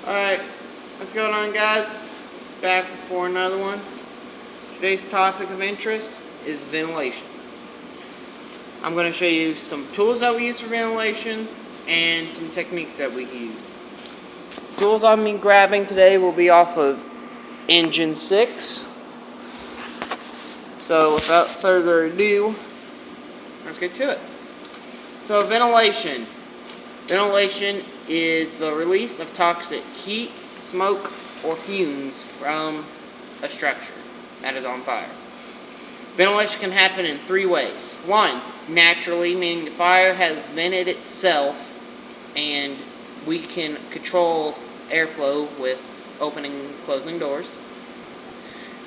Alright, what's going on, guys? Back for another one. Today's topic of interest is ventilation. I'm going to show you some tools that we use for ventilation and some techniques that we use. The tools I'm going to be grabbing today will be off of Engine 6. So without further ado, let's get to it. So ventilation. Ventilation is the release of toxic heat, smoke, or fumes from a structure that is on fire. Ventilation can happen in three ways. One, naturally, meaning the fire has vented itself and we can control airflow with opening and closing doors.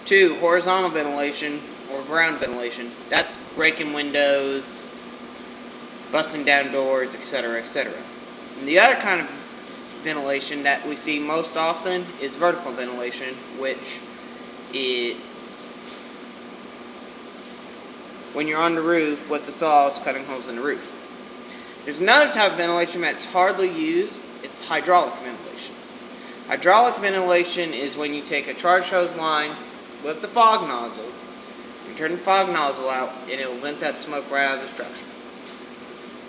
Two, horizontal ventilation or ground ventilation. That's breaking windows, busting down doors, etc., etc. And the other kind of ventilation that we see most often is vertical ventilation, which is when you're on the roof with the saws cutting holes in the roof. There's another type of ventilation that's hardly used. It's hydraulic ventilation. Hydraulic ventilation is when you take a charged hose line with the fog nozzle, you turn the fog nozzle out, and it will vent that smoke right out of the structure.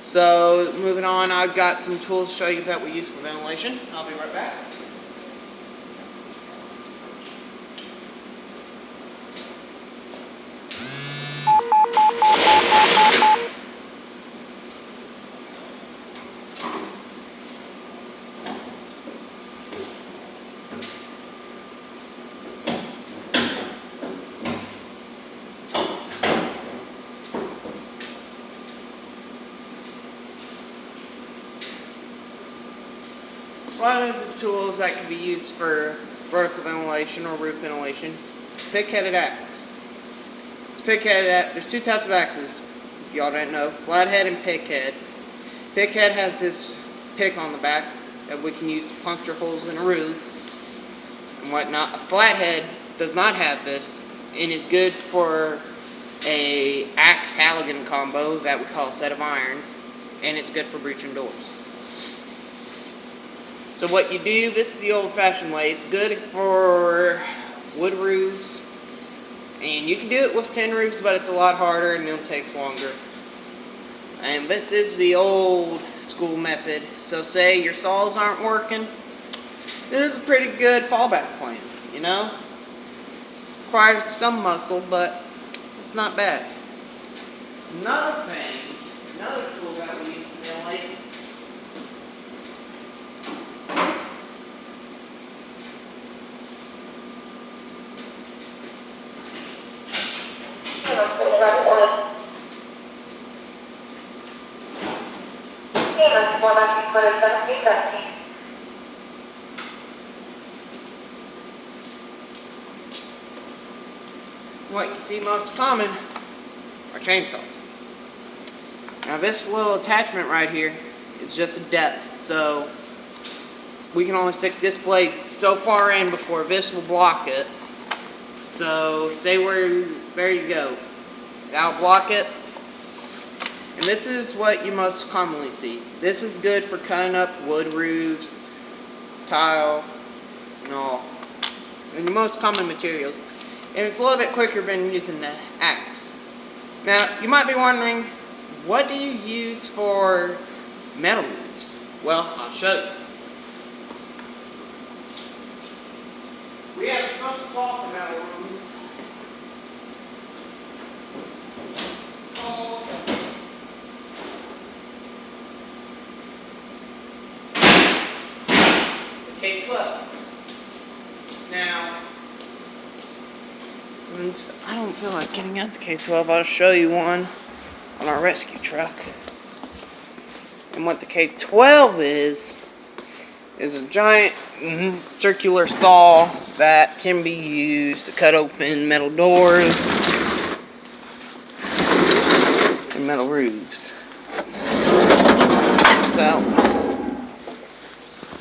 So, moving on, I've got some tools to show you that we use for ventilation. I'll be right back. One of the tools that can be used for vertical ventilation or roof ventilation is a pick-headed axe. There's two types of axes, if y'all don't know, flathead and pickhead. Pickhead has this pick on the back that we can use to puncture holes in a roof and whatnot. A flathead does not have this and is good for a axe Halligan combo that we call a set of irons, and it's good for breaching doors. So what you do, this is the old-fashioned way. It's good for wood roofs, and you can do it with tin roofs, but it's a lot harder and it takes longer. And this is the old school method. So say your saws aren't working, this is a pretty good fallback plan, you know? Requires some muscle, but it's not bad. Another tool that we use to ventilate, what you see most common are chainsaws. Now this little attachment right here is just a depth, so we can only stick this blade so far in before this will block it. So say there you go. That'll block it. And this is what you most commonly see. This is good for cutting up wood roofs, tile, and all. And the most common materials. And it's a little bit quicker than using the axe. Now, you might be wondering, what do you use for metal roofs? Well, I'll show you. We have a special saw for metal roofs called the K12. Now, since I don't feel like getting out the K12, I'll show you one on our rescue truck. And what the K12 is a giant circular saw that can be used to cut open metal doors and metal roofs. So,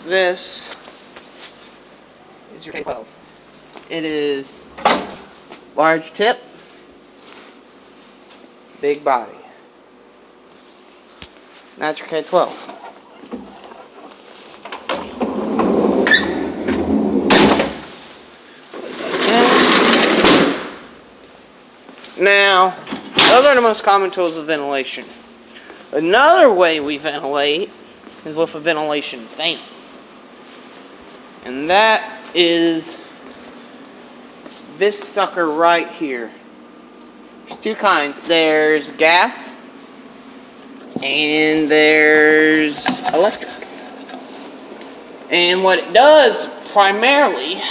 this is your K12. It is large tip, big body. That's your K12. Now, those are the most common tools of ventilation. Another way we ventilate is with a ventilation fan. And that is this sucker right here. There's two kinds. There's gas and there's electric. And what it does primarily,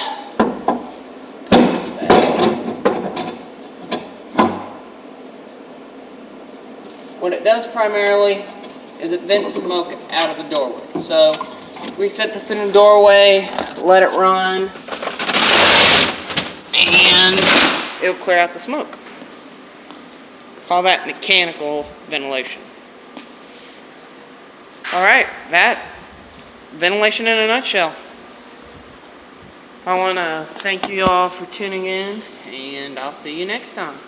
is it vents smoke out of the doorway. So we set this in the doorway, let it run, and it'll clear out the smoke. Call that mechanical ventilation. Alright, that ventilation in a nutshell. I want to thank you all for tuning in, and I'll see you next time.